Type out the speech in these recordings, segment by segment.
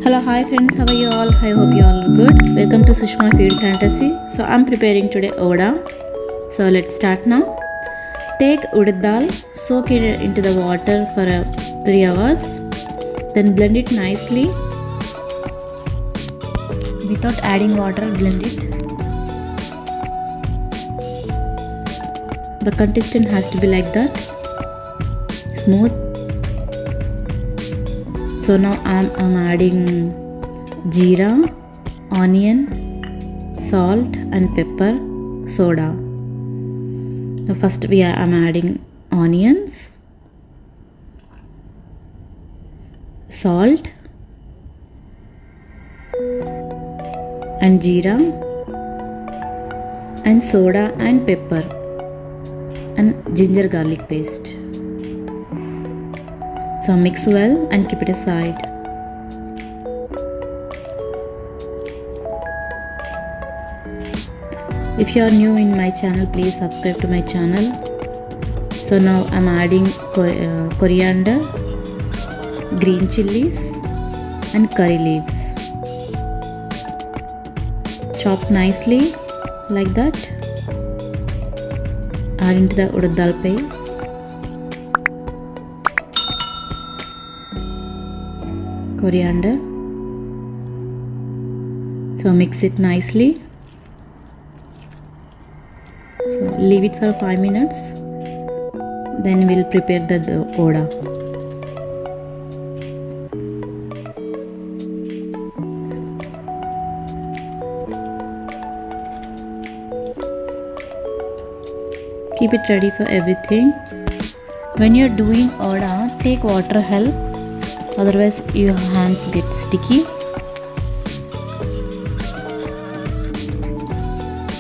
Hello, hi friends, how are you all? I hope you all are good. Welcome to Sushma Feed Fantasy. So I'm preparing today vada. So let's start now. Take urad dal, soak it into the water for 3 hours. Then blend it nicely. Without adding water, blend it. The consistence has to be like that. Smooth. So now I'm adding jeera, onion, salt and pepper, soda. Now first I'm adding onions, salt and jeera and soda and pepper and ginger garlic paste. So mix well and keep it aside. If you are new in my channel, please subscribe to my channel. So now I'm adding coriander, green chilies and curry leaves. Chop nicely like that. Add into the urad dal paste. Coriander. So mix it nicely. So leave it for 5 minutes. Then we'll prepare the vada. Keep it ready for everything. When you're doing vada, take water help. Otherwise your hands get sticky.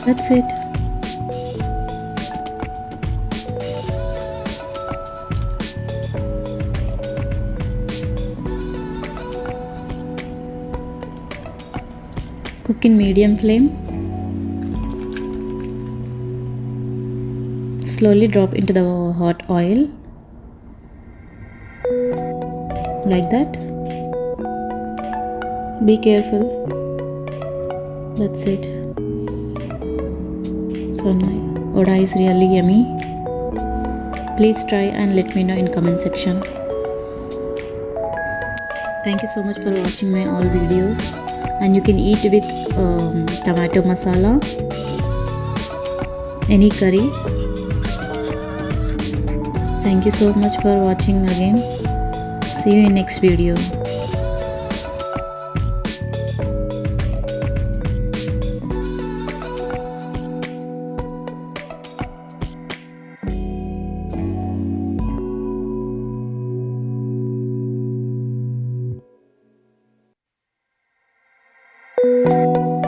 That's it. Cook in medium flame. Slowly drop into the hot oil. Like that. Be careful. That's it. So vada is really yummy. Please try and let me know in comment section. Thank you so much for watching my all videos. And you can eat with tomato masala, any curry. Thank you so much for watching again. See you in next video.